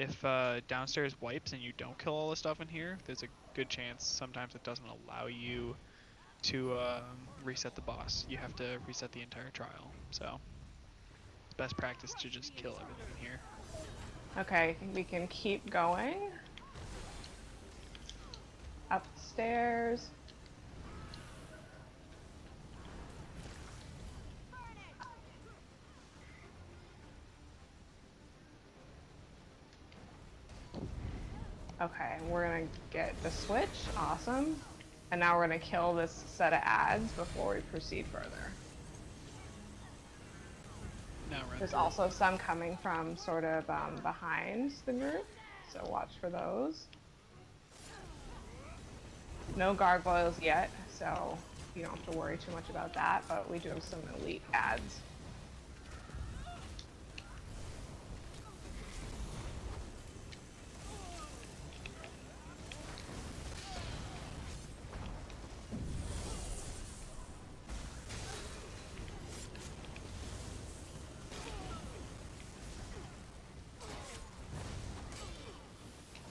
if downstairs wipes and you don't kill all the stuff in here, there's a good chance sometimes it doesn't allow you to reset the boss. You have to reset the entire trial. So it's best practice to just kill everything in here. Okay, I think we can keep going. Upstairs. Okay, we're gonna get the switch. Awesome. And now we're gonna kill this set of ads before we proceed further. Now run There's through. also some coming from sort of behind the group, so watch for those. No gargoyles yet, so you don't have to worry too much about that, but we do have some elite ads.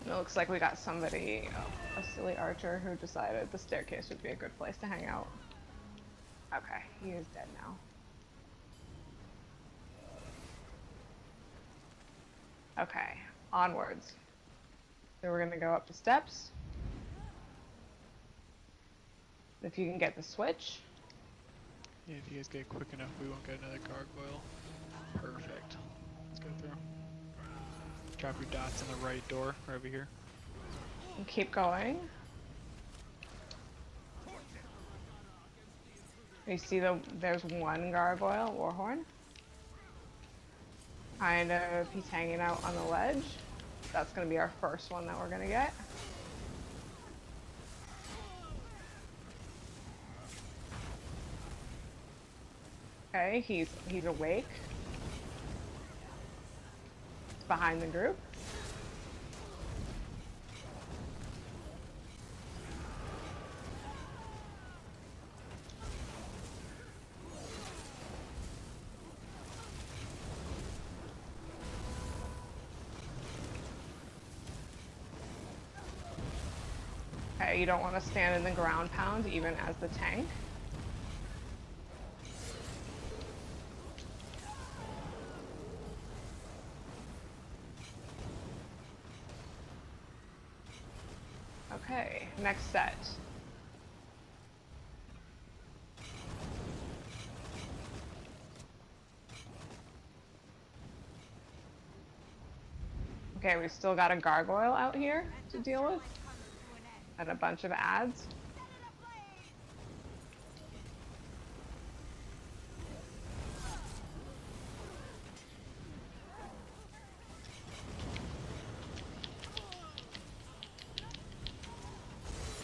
It looks like we got somebody, a silly archer, who decided the staircase would be a good place to hang out. Okay, he is dead now. Okay, onwards. So we're gonna go up the steps. If you can get the switch. Yeah, if you guys get quick enough, we won't get another gargoyle. Perfect. Let's go through. Drop your dots in the right door, right over here. And keep going. You see there's one gargoyle, Warhorn. Kind of, he's hanging out on the ledge. That's gonna be our first one that we're gonna get. Okay, he's awake. It's behind the group. Okay, you don't want to stand in the ground pound even as the tank. Okay, next set. Okay, we've still got a gargoyle out here to deal with. And a bunch of ads.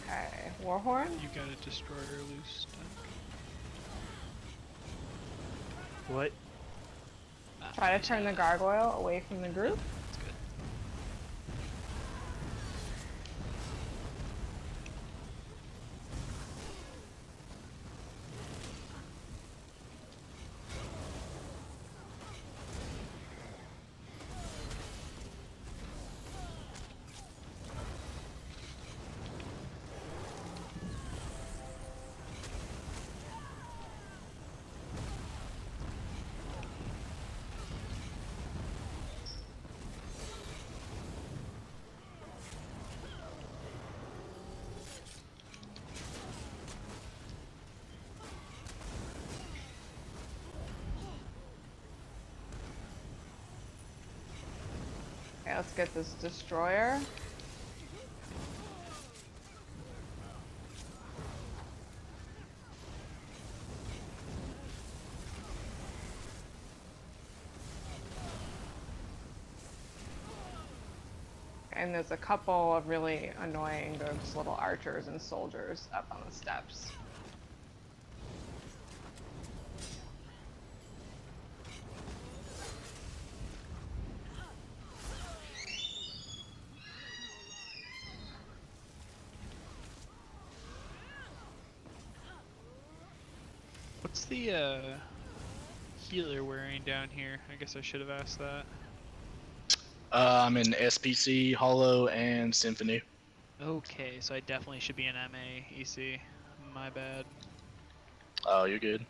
Okay, Warhorn. You got a destroyer loose. What? Try to turn the gargoyle away from the group. That's good. Okay, let's get this destroyer. And there's a couple of really annoying, those little archers and soldiers up on the steps. What's the healer wearing down here? I guess I should have asked that. I'm in SPC, Hollow, and Symphony. Okay, so I definitely should be an MA EC. My bad. Oh, you're good.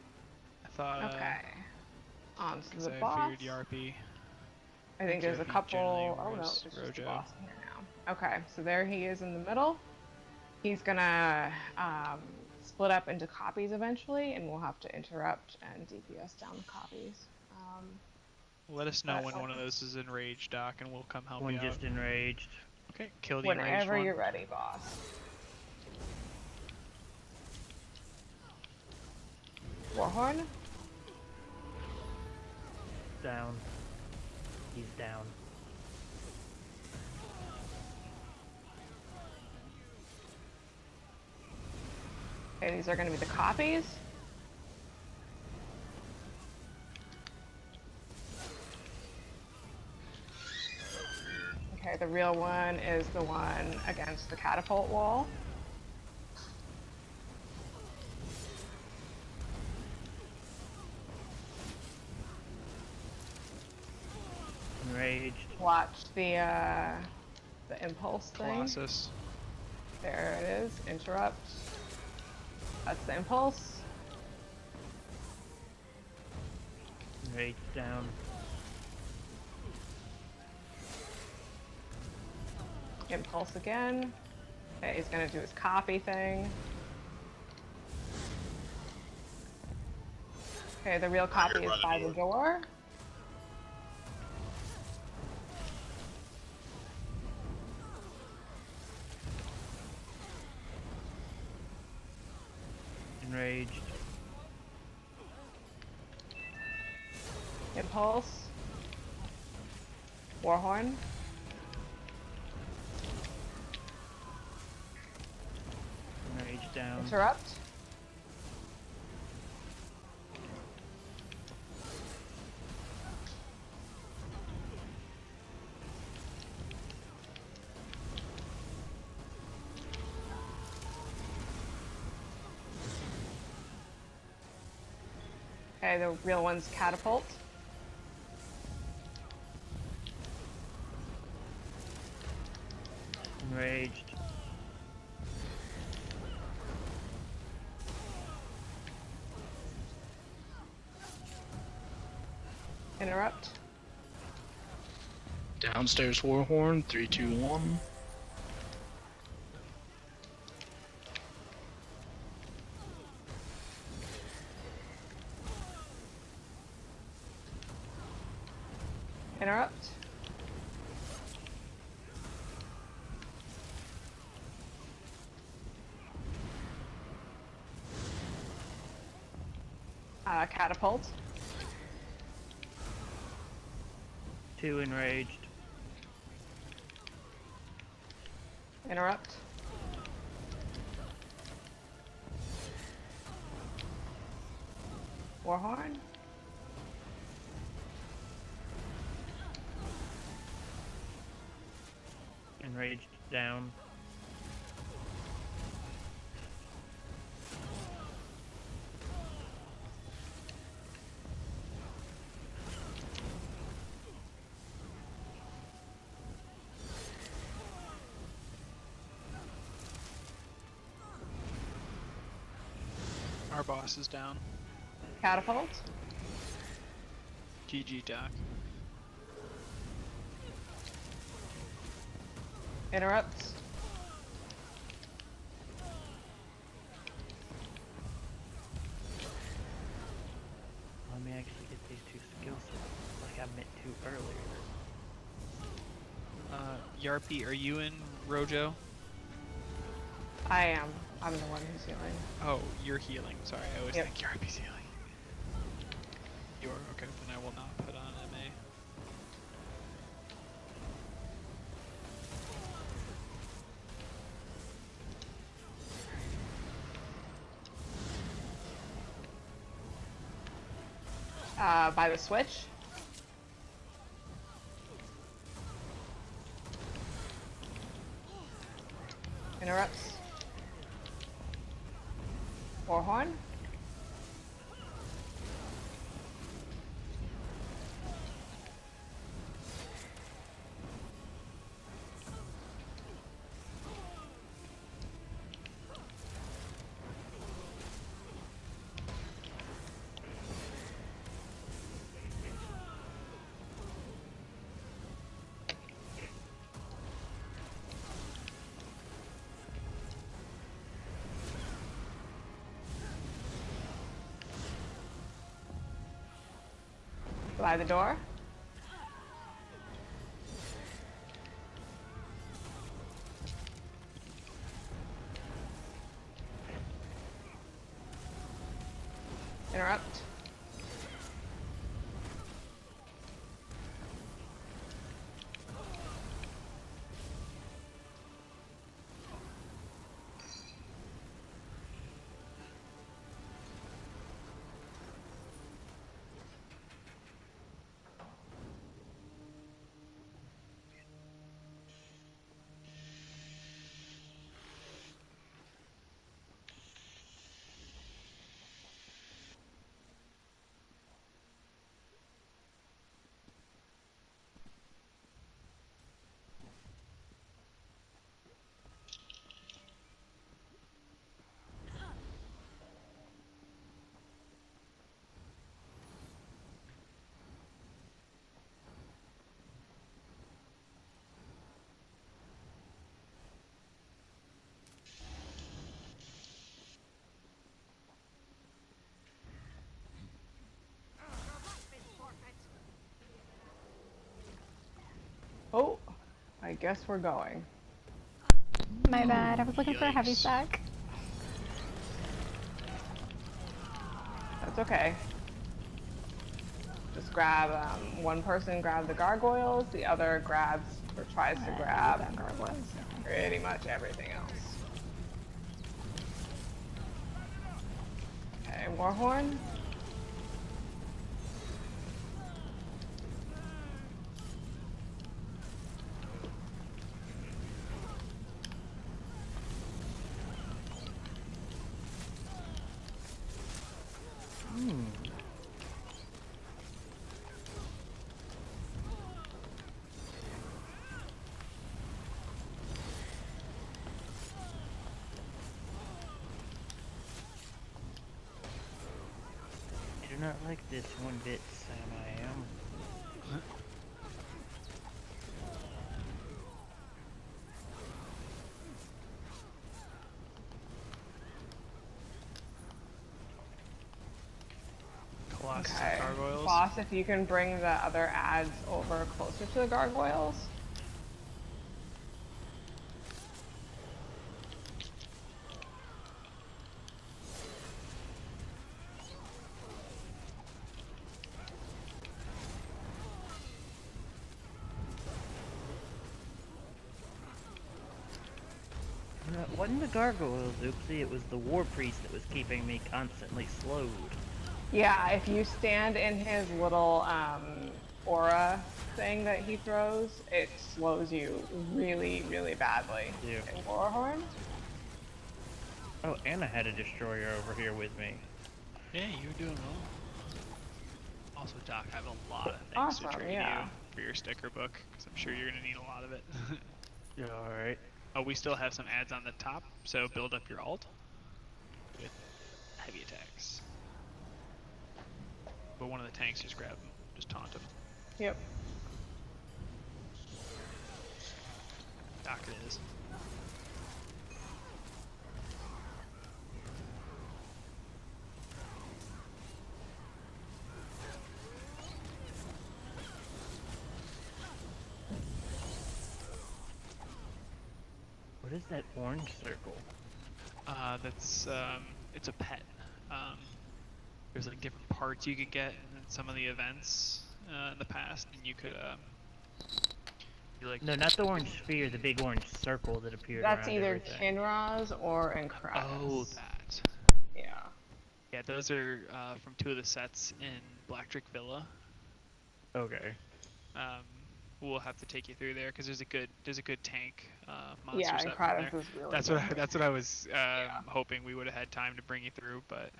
I thought, Okay. On to because the I boss. figured Yarpy. I think there's a Yarpy generally couple. Oh no, was there's just the Rojo. boss in here now. Okay, so there he is in the middle. He's gonna split up into copies eventually, and we'll have to interrupt and DPS down the copies. Let us know But when one of those is enraged, Doc, and we'll come help One you out. just enraged. Okay, kill the enraged whenever one. you're ready, boss. Warhorn. Down. He's down. Okay, these are gonna be the copies. Okay, the real one is the one against the catapult wall. Enraged. Watch the impulse thing. Colossus. There it is. Interrupt. That's the impulse. Enraged down. Impulse again. Okay, he's gonna do his copy thing. Okay, the real copy is by the door. Enraged. Impulse. Warhorn. Enraged down. Interrupt. Okay, the real one's catapult. Enraged. Interrupt. Downstairs Warhorn, 3, 2, 1. Interrupt. Catapult. 2 enraged. Interrupt. Warhorn. Enraged down. Our boss is down. Catapult. GG, Doc. Interrupt. Let me actually get these 2 skill sets like I meant to earlier. Yarpy, are you in Rojo? I am. I'm the one who's healing. Oh, you're healing. Sorry, I always Yep. think Yarpy's healing. You are? Okay, then I will not put on MA. By the switch. Interrupts. Warhorn. By the door. Interrupt. Oh, I guess we're going. My bad. I was looking for a heavy Yikes. stack. That's okay. Just grab, one person grab the gargoyles, the other grabs or tries to grab Gargoyles. pretty much everything else. Okay, Warhorn. I do not like this one bit, Sam. I am. Colossus Okay. and gargoyles. Boss, if you can bring the other ads over closer to the gargoyles. No, it wasn't the gargoyles, oopsie. It was the war priest that was keeping me constantly slowed. Yeah, if you stand in his little aura thing that he throws, it slows you really, really badly. Yeah. Okay, Warhorn? Oh, and I had a destroyer over here with me. Yeah, you're doing well. Also, Doc, I have a lot of things Awesome, to trade yeah. you for your sticker book, because I'm sure you're going to need a lot of it. Yeah, alright. Oh, we still have some ads on the top, so build up your alt with heavy attacks. But one of the tanks, just grab him, just taunt him. Yep. Doc it is. What is that orange circle? That's it's a pet. There's like different parts you could get in some of the events in the past, and you could you like. No, not the orange sphere, the big orange circle that appeared That's around either everything. Kinraz or Encratis. Oh, that. Yeah. Yeah, those are from two of the sets in Blacktrick Villa. Okay. Um, we'll have to take you through there because there's a good tank monster Yeah, set from Encratis there. is really That's good. that's what I was hoping we would have had time to bring you through, but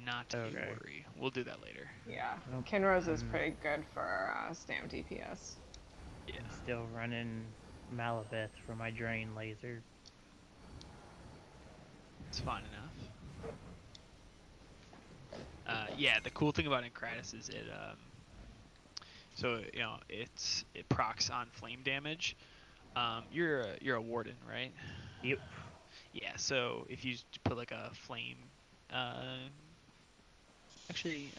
not to Okay. worry. We'll do that later. Yeah. Nope. Kinraz is pretty good for stam DPS. Yeah. I'm still running Malabeth for my drain laser. It's fine enough. Yeah, the cool thing about Encratis is it so you know it procs on flame damage. You're a warden, right? Yep. Yeah, so if you put like a flame actually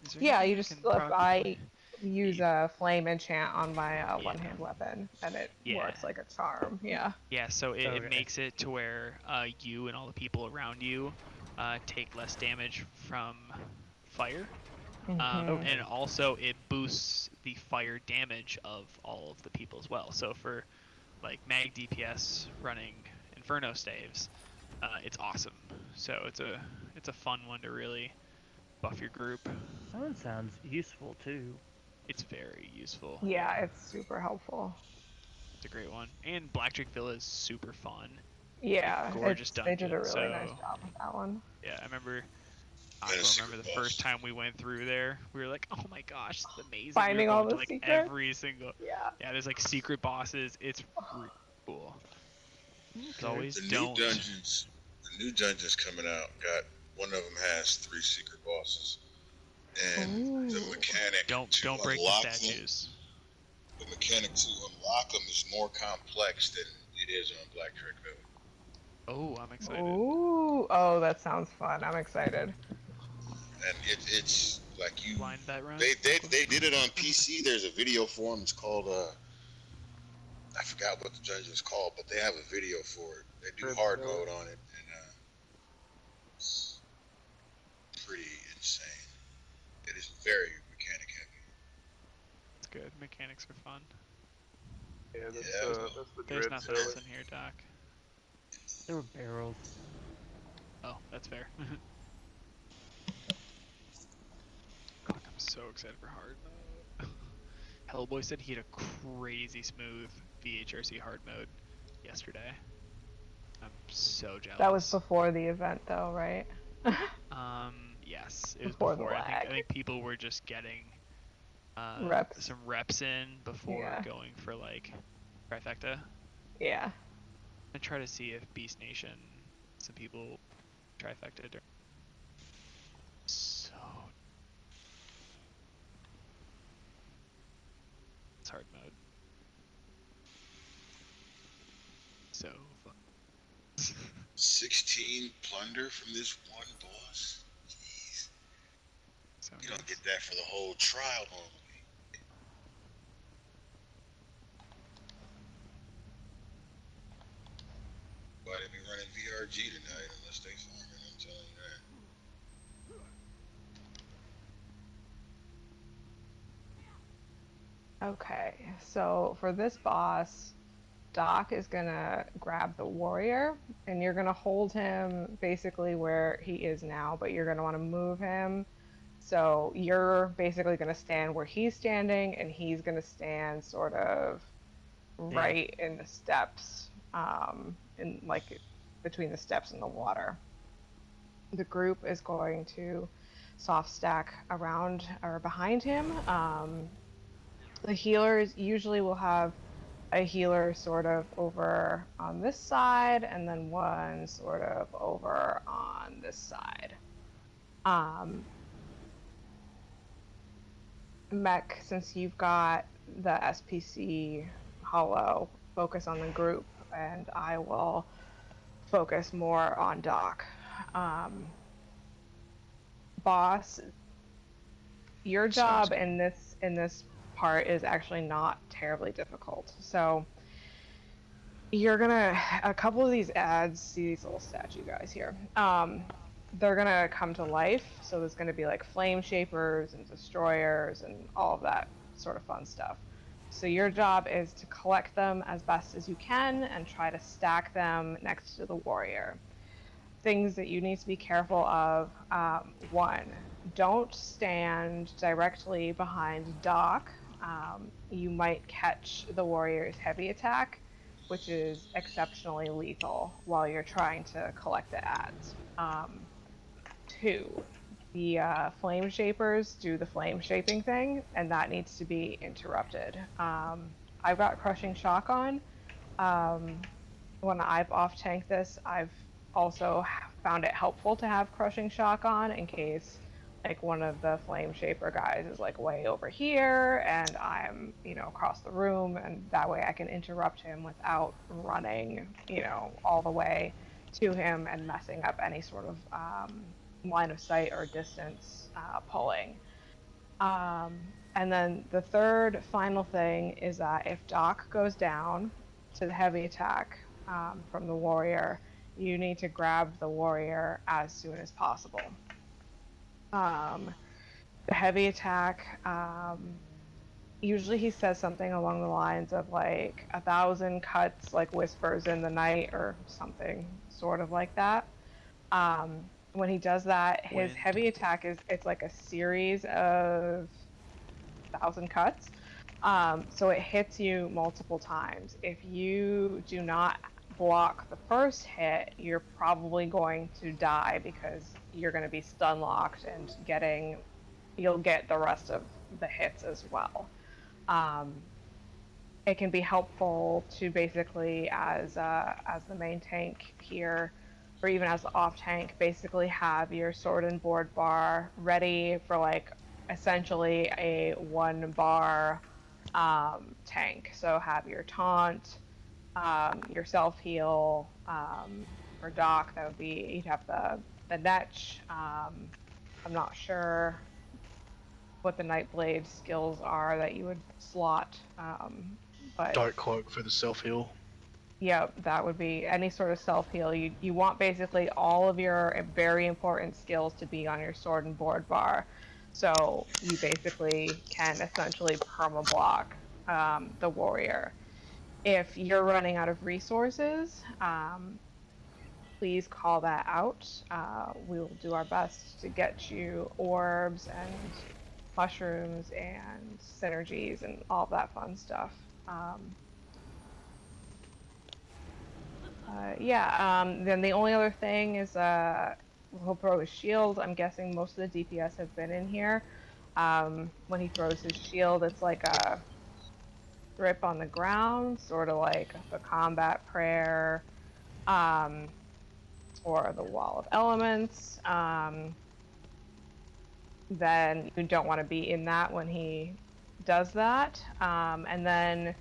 Is there Yeah, anything you I just can if I use you- a flame enchant on my yeah, one-hand weapon, and it yeah, works like a charm. Yeah. yeah. So it Okay. makes it to where you and all the people around you take less damage from fire. Mhm. And Okay. also it boosts the fire damage of all of the people as well. So for like mag DPS running Inferno staves, it's awesome. So it's a fun one to really buff your group. That one sounds useful too. It's very useful. Yeah, Yeah, it's super helpful. it's a great one. And Black Villa is super fun. Like Yeah, gorgeous it's they did dungeon. a really nice So job with that one. yeah, I remember. And a Aqua, remember secret the first boss. time we went through there, we were like, "Oh my gosh, this is amazing!" We were Finding all going to the like secrets. every single, Yeah. yeah. There's like secret bosses. It's really cool. As Okay. always, The new don't. dungeons, the new dungeons coming out got one of them has 3 secret bosses, and the Ooh. mechanic to Don't break the unlock them, statues. the mechanic to unlock them is more complex than it is on Black Villa. Oh, I'm excited. Ooh. Oh, that sounds fun. I'm excited. And it's like you, Blind that run. they did it on PC. There's a video for them. It's called I forgot what the dungeon is called, but they have a video for it. They do hard mode on it, and it's pretty insane. It is very mechanic heavy. It's good. Mechanics are fun. Yeah, Yeah, that's the There's dread nothing zone. else in here, Doc. There were barrels. Oh, that's fair. Fuck, I'm so excited for hard mode. Hellboy said he had a crazy smooth vhrc hard mode yesterday. I'm so jealous. That was before the event, though, right? Yes, it was Before the before. I lag. think people were just getting Reps. some reps in before Yeah. going for like trifecta. Yeah. And try to see if Beast Nation, some people trifected. So it's hard mode. So fun. 16 plunder from this one boss. Jeez, So you nice. don't get that for the whole trial normally. Why they be running VRG tonight unless they farming? I'm telling you that. Okay. So for this boss, Doc is gonna grab the warrior, and you're gonna hold him basically where he is now, but you're gonna want to move him. So you're basically gonna stand where he's standing, and he's gonna stand sort of right in the steps, in like between the steps and the water. The group is going to soft stack around or behind him. The healers usually will have a healer sort of over on this side and then one sort of over on this side. Mech, since you've got the SPC hollow, focus on the group, and I will focus more on Doc. Boss, your Sounds job in this part is actually not terribly difficult. So you're gonna a couple of these ads, see these little statue guys here. They're gonna come to life. So there's gonna be like flame shapers and destroyers and all of that sort of fun stuff. So your job is to collect them as best as you can and try to stack them next to the warrior. Things that you need to be careful of. One, don't stand directly behind Doc. You might catch the warrior's heavy attack, which is exceptionally lethal while you're trying to collect the ads. Two, the flame shapers do the flame shaping thing, and that needs to be interrupted. I've got crushing shock on. When I've off tanked this, I've also found it helpful to have crushing shock on in case like one of the flame shaper guys is like way over here and I'm, across the room, and that way I can interrupt him without running, all the way to him and messing up any sort of line of sight or distance pulling. And then the third final thing is that if Doc goes down to the heavy attack from the warrior, you need to grab the warrior as soon as possible. The heavy attack, usually he says something along the lines of like 1,000 cuts, like whispers in the night or something sort of like that. When he does that, his Wind. heavy attack it's like a series of 1,000 cuts. So it hits you multiple times. If you do not block the first hit, you're probably going to die because you're going to be stun locked and you'll get the rest of the hits as well. It can be helpful to basically as the main tank here, or even as the off tank, basically have your sword and board bar ready for like essentially a 1 bar tank. So have your taunt, your self heal. For Doc, that would be you'd have the netch. I'm not sure what the Nightblade skills are that you would slot, but Dark Cloak for the self heal. yeah, that would be any sort of self heal. You want basically all of your very important skills to be on your sword and board bar, so you basically can essentially perma block the warrior. If you're running out of resources, please call that out. We will do our best to get you orbs and mushrooms and synergies and all that fun stuff. Then the only other thing is he'll throw his shield. I'm guessing most of the DPS have been in here. When he throws his shield, it's like a grip on the ground, sort of like the combat prayer, or the wall of elements. Then you don't want to be in that when he does that. And then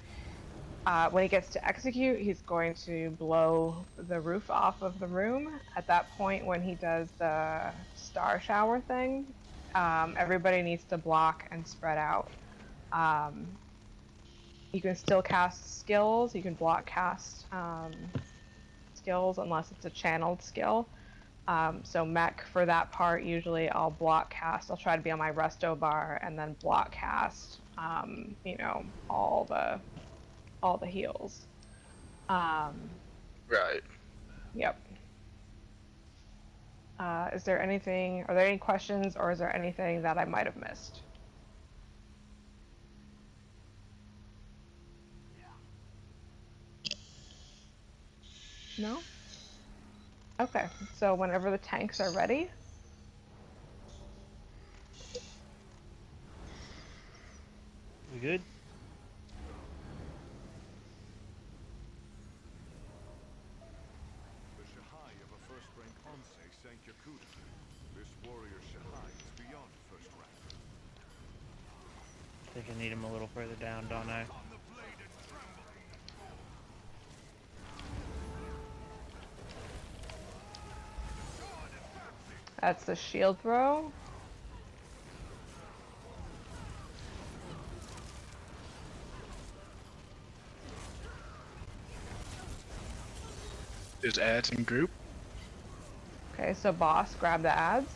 when he gets to execute, he's going to blow the roof off of the room. At that point, when he does the star shower thing, everybody needs to block and spread out. You can still cast skills. You can block cast skills unless it's a channeled skill. So mech for that part, usually I'll block cast. I'll try to be on my resto bar and then block cast. All the heals. Right. Yep. Are there any questions, or is there anything that I might have missed? No? Okay, so whenever the tanks are ready. We good? The Shahai of a first-rank Onsei sank Yakuta. This warrior Shahai is beyond first rank. I think I need him a little further down, don't I? That's the shield throw. There's ads in group. Okay, so boss, grab the ads.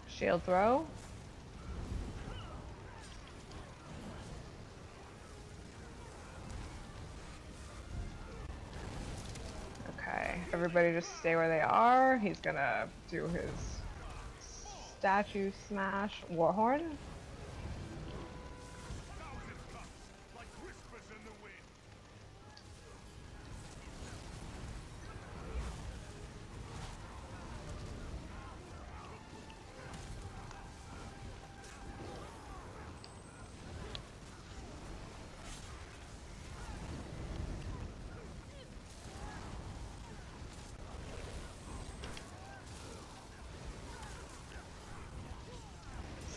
Shield throw. Okay, everybody just stay where they are. He's gonna do his statue smash warhorn. Like whispers in the wind.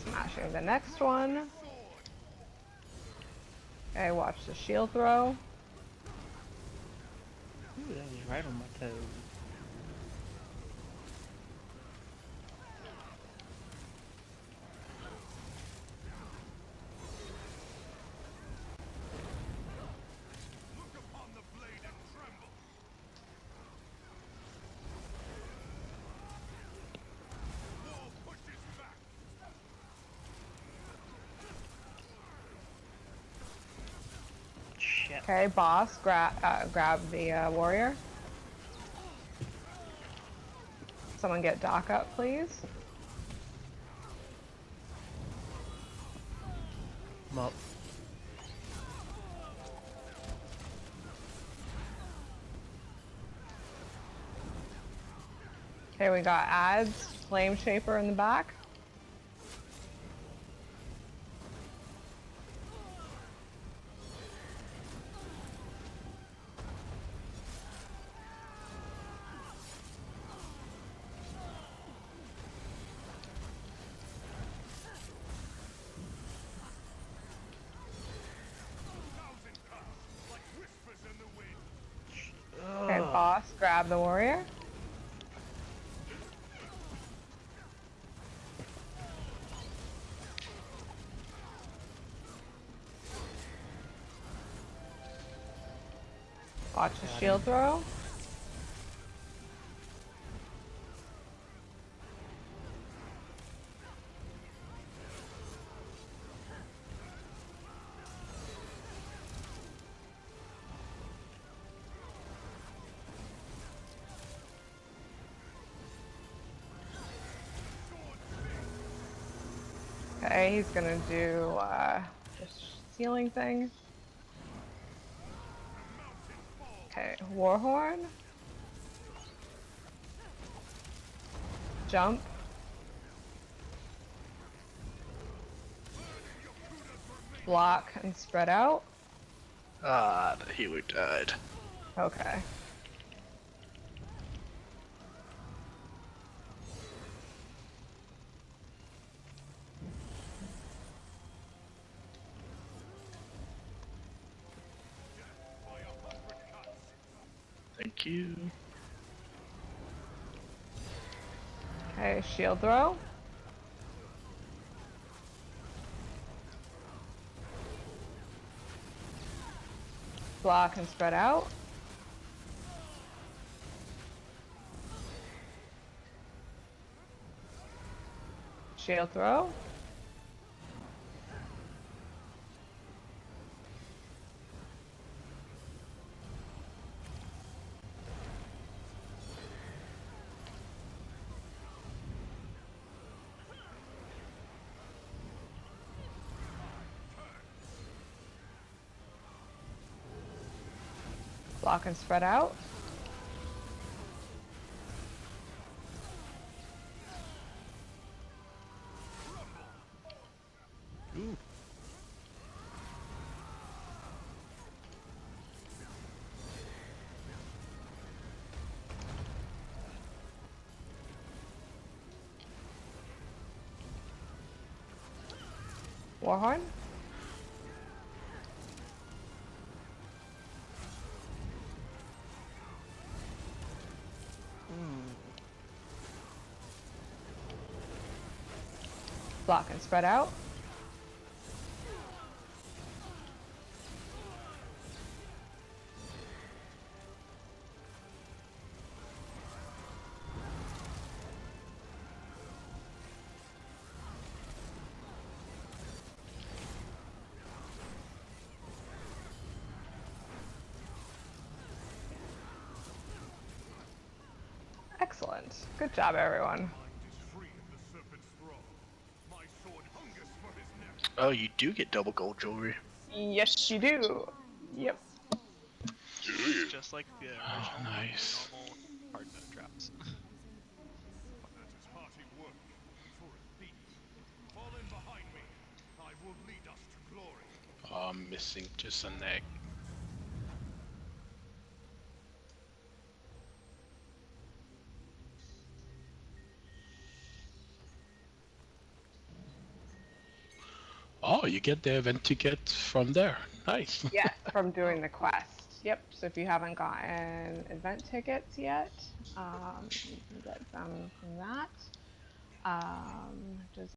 Smashing the next one. Okay, watch the shield throw. Ooh, that was right on my toes. Look upon the blade and tremble. War pushes back. Shit. Okay, boss, grab the warrior. Someone get Doc up, please. I'm up. Okay, we got ads, flame shaper in the back. Thousand cuts like whispers in the wind. Okay, boss, grab the warrior. Watch the shield throw. Okay, he's gonna do this ceiling thing. Okay, Warhorn. Jump. Block and spread out. Ah, the healer died. Okay. Thank you. Okay, shield throw. Block and spread out. Shield throw. Block and spread out. Ooh. Warhorn. Block and spread out. Excellent. Good job, everyone. Mind is free of the serpent's thrall. My sword hungers for his neck. Oh, you do get double gold jewelry. Yes, you do. Yep. It's just like the original nice. normal hard mode drops. That is hearty work for a thief. Fall in behind me. I will lead us to glory. Oh, I'm missing just a neck. Oh, you get the event ticket from there. Nice. Yes, from doing the quest. Yep. So if you haven't gotten event tickets yet, you can get them from that. Does